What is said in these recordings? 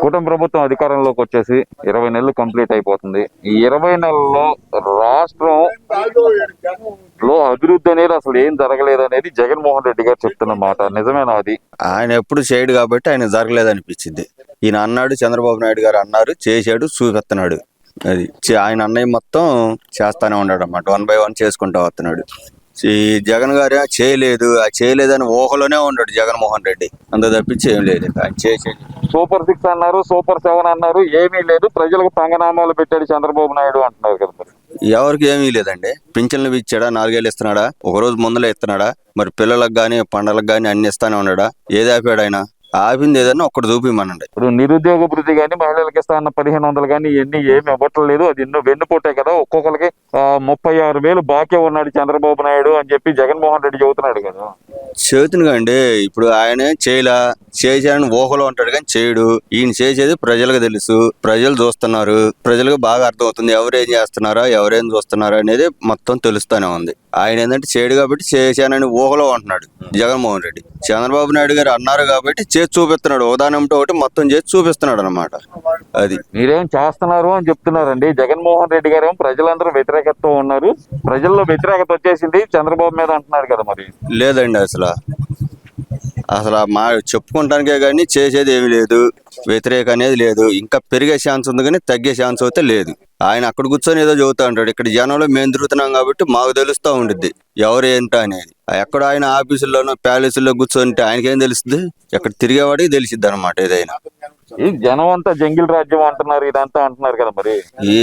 కూటమి ప్రభుత్వం అధికారంలోకి వచ్చేసి 20 నెలలు కంప్లీట్ అయిపోతుంది. ఈ 20 నెలల్లో రాష్ట్రంలో అభివృద్ధి అనేది అసలు ఏం జరగలేదు అనేది జగన్మోహన్ రెడ్డి గారు చెప్తున్న మాట. నిజమేనా అది? ఆయన ఎప్పుడు చేయడు కాబట్టి ఆయన జరగలేదు అనిపించింది. ఈయన అన్నాడు, చంద్రబాబు నాయుడు గారు అన్నారు, చేశాడు, చూపిస్తున్నాడు. అది ఆయన అన్నయ్య మొత్తం చేస్తానే ఉన్నాడు అన్నమాట. 1 by 1 చేసుకుంటూ వస్తున్నాడు. ఈ జగన్ గారు చేయలేదు, ఆ చేయలేదని ఊహలోనే ఉన్నాడు జగన్మోహన్ రెడ్డి. అంత తప్పించి ఏం లేదు. ఆయన చేసేది సూపర్ 6 అన్నారు, సూపర్ 7 అన్నారు, ఏమీ లేదు. ప్రజలకు పంగనామాలు పెట్టాడు చంద్రబాబు నాయుడు అంటున్నారు కదా. మరి ఎవరికి ఏమీ లేదండి. పింఛన్లు ఇచ్చాడా? 4 ఏళ్ళు ఇస్తున్నాడా? ఒక రోజు ముందలే ఇస్తున్నాడా? మరి పిల్లలకు గానీ పంటలకు గానీ అన్ని ఇస్తానే ఉన్నాడా? ఏది ఆపాడు ఆయన? ఆపింది ఏదన్నా ఒక్కటి చూపిమనండి. ఇప్పుడు నిరుద్యోగ భృతి గానీ, మహిళలకు ఇస్తా అన్న 1500 కానీ ఇవన్నీ ఏమి ఇవ్వట్లేదు. అది ఎన్నో వెన్నుపోటే కదా. ఒక్కొక్కరికి 36,000 బాకీ ఉన్నాడు చంద్రబాబు నాయుడు అని చెప్పి జగన్మోహన్ రెడ్డి చెబుతున్నాడు కదా. చేతునుగా అండి. ఇప్పుడు ఆయన చేశాడని ఊహలో ఉంటాడు కానీ చేయడు. ఈయన చేసేది ప్రజలకు తెలుసు, ప్రజలు చూస్తున్నారు, ప్రజలకు బాగా అర్థమవుతుంది ఎవరేం చేస్తున్నారా, ఎవరేం చూస్తున్నారా అనేది మొత్తం తెలుస్తానే ఉంది. ఆయన ఏంటంటే చేయడు కాబట్టి చేశానని ఊహలో ఉంటున్నాడు జగన్మోహన్ రెడ్డి. చంద్రబాబు నాయుడు గారు అన్నారు కాబట్టి చేసి చూపిస్తున్నాడు. ఉదాహరణతో ఒకటి మొత్తం చేసి చూపిస్తున్నాడు అన్నమాట. అది మీరేం చేస్తున్నారు అని చెప్తున్నారండి. జగన్మోహన్ రెడ్డి గారు ప్రజలందరూ వ్యతిరేకతతో ఉన్నారు, ప్రజల్లో వ్యతిరేకత వచ్చేసింది చంద్రబాబు మీద అంటున్నారు కదా. మరి లేదండి, అసలు మా చెప్పుకుంటానికే కానీ చేసేది ఏమి లేదు. వ్యతిరేక అనేది లేదు. ఇంకా పెరిగే ఛాన్స్ ఉంది కానీ తగ్గే ఛాన్స్ అయితే లేదు. ఆయన అక్కడ కూర్చొని ఏదో చెబుతా ఉంటాడు. ఇక్కడ జనంలో మేము తిరుగుతున్నాం కాబట్టి మాకు తెలుస్తూ ఉండిద్ది ఎవరు ఏంటో అనేది. ఎక్కడ ఆయన ఆఫీసుల్లోనో ప్యాలెస్లో కూర్చొని ఆయనకేం తెలుస్తుంది? ఎక్కడ తిరిగేవాడికి తెలిసిద్ది అనమాట ఏదైనా. ఈ జనం అంతా జంగిల్ రాజ్యం అంటున్నారు, ఇదంతా అంటున్నారు కదా. మరి ఈ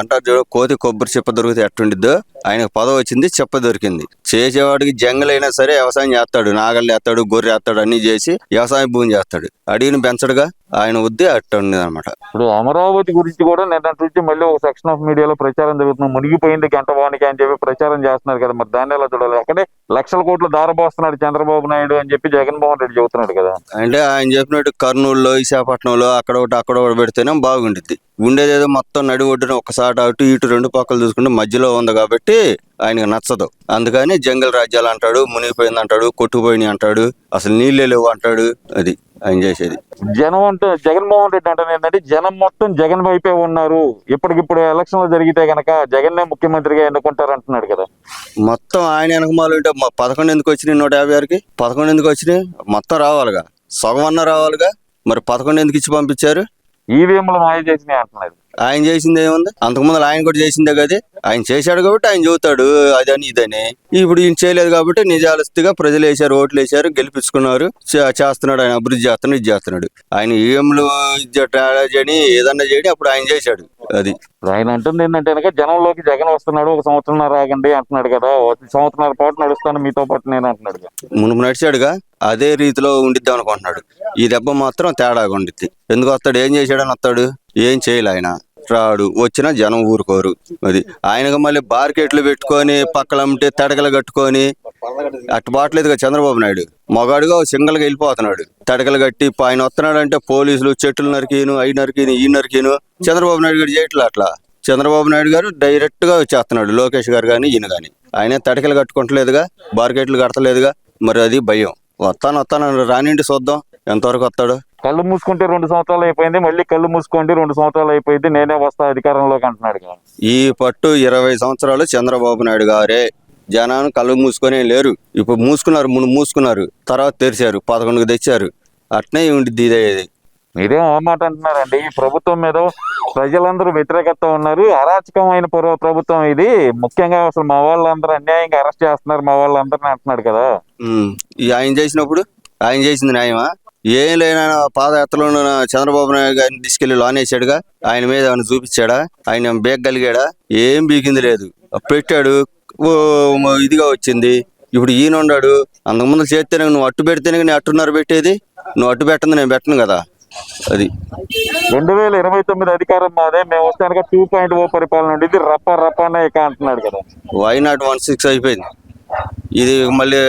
అంటారు కోతి కొబ్బరి చెప్ప దొరికితే ఎట్టుండిద్దో, ఆయనకు పదవి వచ్చింది, చెప్ప దొరికింది. చేసేవాడికి జంగల్ అయినా సరే వ్యవసాయం చేస్తాడు, నాగళ్ళు వేస్తాడు, గొర్రె వేస్తాడు, అన్ని చేసి వ్యవసాయం భూమి చేస్తాడు. అడిగిన పెంచడుగా ఆయన వద్దే అట్ట ఉండేది అనమాట. ఇప్పుడు అమరావతి గురించి కూడా నిన్నటి నుంచి మళ్ళీ ఒక సెక్షన్ ఆఫ్ మీడియాలో ప్రచారం జరుగుతుంది. మునిగిపోయింది గంట వానికి అని చెప్పి ప్రచారం చేస్తున్నారు కదా. మరి దాన్ని ఎలా చూడాలి? అక్కడే లక్షల కోట్లు దారబోస్తున్నాడు చంద్రబాబు నాయుడు అని చెప్పి జగన్మోహన్ రెడ్డి చెబుతున్నాడు కదా. అంటే ఆయన చెప్పినట్టు కర్నూలులో, విశాఖపట్నంలో అక్కడ ఒకటి పెడితేనే బాగుండిద్ది. ఉండేదేదో మొత్తం నడి ఒడ్డున ఒకసారి అటు ఇటు 2 పక్కలు చూసుకుంటే మధ్యలో ఉంది కాబట్టి ఆయనకు నచ్చదు. అందుకని జంగల్ రాజ్యాలు అంటాడు, మునిగిపోయింది అంటాడు, కొట్టుకుపోయినాయి అంటాడు, అసలు నీళ్ళే లేవు అంటాడు. అది ఆయన చేసేది. జనం అంటే జగన్మోహన్ రెడ్డి అంటే ఏంటంటే జనం మొత్తం జగన్ వైపే ఉన్నారు. ఇప్పటికిప్పుడు ఎలక్షన్లు జరిగితే గనక జగన్నే ముఖ్యమంత్రిగా ఎన్నుకుంటారు అంటున్నాడు కదా. మొత్తం ఆయన వెనకమాలు ఉంటే 11 ఎందుకు వచ్చినాయి? 156కి 11 ఎందుకు వచ్చినాయి? మొత్తం రావాలిగా, సగం అన్న రావాలిగా. మరి 11 ఎందుకు ఇచ్చి పంపించారు? ఈవీఎంలు మాయ చేసినాయి అంటున్నారు. ఆయన చేసింది ఏముంది? అంతకుముందు ఆయన కూడా చేసిందే కదా. ఆయన చేశాడు కాబట్టి ఆయన చెబుతాడు అదని ఇదని. ఇప్పుడు ఈయన చేయలేదు కాబట్టి నిజాలస్తుగా ప్రజలు వేశారు, ఓట్లు వేశారు, గెలిపించుకున్నారు. చేస్తున్నాడు ఆయన, అభివృద్ధి చేస్తున్నాడు, ఇది చేస్తున్నాడు. ఆయన ఈఎంలు చేయని ఏదన్నా చేయని అప్పుడు ఆయన చేశాడు. అది ఆయన అంటుంది ఏంటంటే కనుక జనంలోకి జగన్ వస్తున్నాడు, 1 సంవత్సరంన్నర ఆగండి అంటున్నాడు కదా. 1 సంవత్సరంన్నర పాటు నడుస్తాను మీతో పాటు నేను అంటున్నాడు కదా. మునుపు నడిచాడుగా, అదే రీతిలో ఉండిద్దాం అనుకుంటున్నాడు. ఈ దెబ్బ మాత్రం తేడాగా ఉండిద్ది. ఎందుకు వస్తాడు? ఏం చేశాడని వస్తాడు? ఏం చేయలే ఆయన. రాడు, వచ్చినా జనం ఊరుకోరు. అది ఆయనకు మళ్ళీ బార్కెట్లు పెట్టుకొని పక్కలంటే తడకలు కట్టుకొని అట్టు బాట్లేదుగా చంద్రబాబు నాయుడు. మగాడుగా సింగల్గా వెళ్ళిపోతున్నాడు. తడకలు కట్టి ఆయన వస్తున్నాడు అంటే పోలీసులు చెట్లు నరికిను, అవి నరికిను, ఈ నరికిను. చంద్రబాబు నాయుడు గారు చేయట్లే అట్లా. చంద్రబాబు నాయుడు గారు డైరెక్ట్ గా వచ్చేస్తున్నాడు. లోకేష్ గారు కానీ ఈయన కానీ. ఆయన తడకలు కట్టుకుంటలేదుగా, బార్కెట్లు కడతలేదుగా. మరి అది భయం. వస్తాను రానింటి చూద్దాం ఎంతవరకు వస్తాడు. కళ్ళు మూసుకుంటే 2 సంవత్సరాలు అయిపోయింది, మళ్ళీ కళ్ళు మూసుకోండి 2 సంవత్సరాలు అయిపోయింది, నేనే వస్తా అధికారంలోకి అంటున్నాడు కదా. ఈ పట్టు 20 సంవత్సరాలు చంద్రబాబు నాయుడు గారే. జనాన్ని కళ్ళు మూసుకొని లేరు. ఇప్పుడు మూసుకున్నారు, ముందు మూసుకున్నారు, తర్వాత తెరిచారు, 11కి తెచ్చారు. అట్నే ఉండిద్ది ఇదేది. మీరేం మాట అంటున్నారండి? ఈ ప్రభుత్వం మీద ప్రజలందరూ వ్యతిరేకత ఉన్నారు, అరాచకమైన ప్రభుత్వం ఇది, ముఖ్యంగా అసలు మా వాళ్ళందరూ అన్యాయంగా అరెస్ట్ చేస్తున్నారు మా వాళ్ళందరినీ అంటున్నాడు కదా. ఆయన చేసినప్పుడు ఆయన చేసింది న్యాయమా? ఏం లేనా పాదయాత్రలో చంద్రబాబు నాయుడు గారిని తీసుకెళ్లి లోనేసాడుగా. ఆయన మీద ఏమైనా చూపించాడా? ఆయన బీగలిగాడా? ఏం బీకింది లేదు. పెట్టాడు, ఇదిగా వచ్చింది. ఇప్పుడు ఈయన ఉన్నాడు. అంతకుముందు చేస్తేనే నువ్వు అట్టు పెడితేనే నేను అట్టున్నర పెట్టేది. నువ్వు అట్టు పెట్టంది నేను పెట్టను కదా. అది 2029 అధికారం మాదే, మేము వస్తానుక 2.0 పరిపాలన ఉండేది, రప్పనే ఇక అంటున్నాడు కదా. వై నాట్ 16 అయిపోయింది. ఇది మళ్ళీ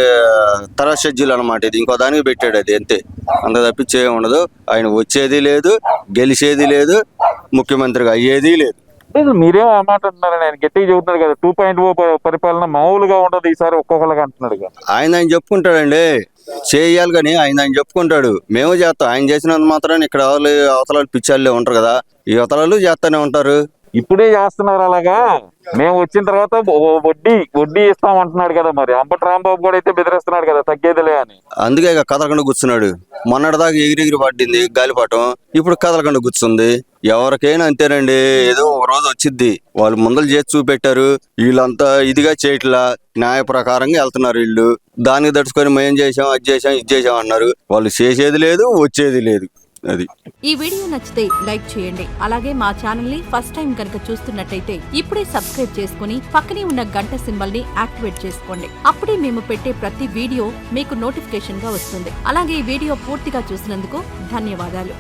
తర్వాత షెడ్యూల్ అనమాట. ఇది ఇంకో దానికి పెట్టాడు. అది అంతే, అంత తప్పించే ఉండదు. ఆయన వచ్చేది లేదు, గెలిచేది లేదు, ముఖ్యమంత్రిగా అయ్యేది లేదు. మీరేం మాట అంటున్నారు? ఆయన గట్టిగా చెబుతున్నాడు కదా 2.0 పరిపాలన మామూలుగా ఉండదు ఈసారి ఒక్కొక్కరికి అంటున్నాడు కదా. ఆయన చెప్పుకుంటాడండి. చేయాలి కానీ ఆయన చెప్పుకుంటాడు మేము చేస్తాం. ఆయన చేసినంత మాత్రాన్ని ఇక్కడ అవతల పిచ్చాళ్ళే ఉంటారు కదా, ఈ అవతలాలు చేస్తానే ఉంటారు. ఇప్పుడే చేస్తున్నారు అలాగా. మేము వచ్చిన తర్వాత వడ్డీ ఇస్తామంటున్నాడు కదా, మరి అంబటి రాంబాబు కూడా అయితే బెదిరిస్తున్నాడు కదా తగ్గేదిలే అని. అందుకే ఇక కదలకుండా కూర్చున్నాడు. మొన్నటిదాకా ఎగిరెగిరి పట్టింది గాలిపటం, ఇప్పుడు కదలకుండా కూర్చుంది. ఎవరికైనా అంతేనండి, ఏదో ఒక రోజు వచ్చిద్ది. వాళ్ళు ముందలు చేసి చూపెట్టారు, వీళ్ళంతా ఇదిగా చేయట్లా, న్యాయ ప్రకారంగా వెళ్తున్నారు వీళ్ళు. దానికి తడుచుకొని మేము చేసాం, అది చేసాం, ఇది చేసాం అన్నారు. వాళ్ళు చేసేది లేదు, వచ్చేది లేదు. అది ఈ వీడియో నచ్చితే లైక్ చేయండి. అలాగే మా ఛానల్ ని ఫస్ట్ టైం కనుక చూస్తున్నట్టయితే ఇప్పుడే సబ్స్క్రైబ్ చేసుకుని పక్కనే ఉన్న గంట సింబల్ ని యాక్టివేట్ చేసుకోండి. అప్పుడే మేము పెట్టే ప్రతి వీడియో మీకు నోటిఫికేషన్ గా వస్తుంది. అలాగే ఈ వీడియో పూర్తిగా చూసినందుకు ధన్యవాదాలు.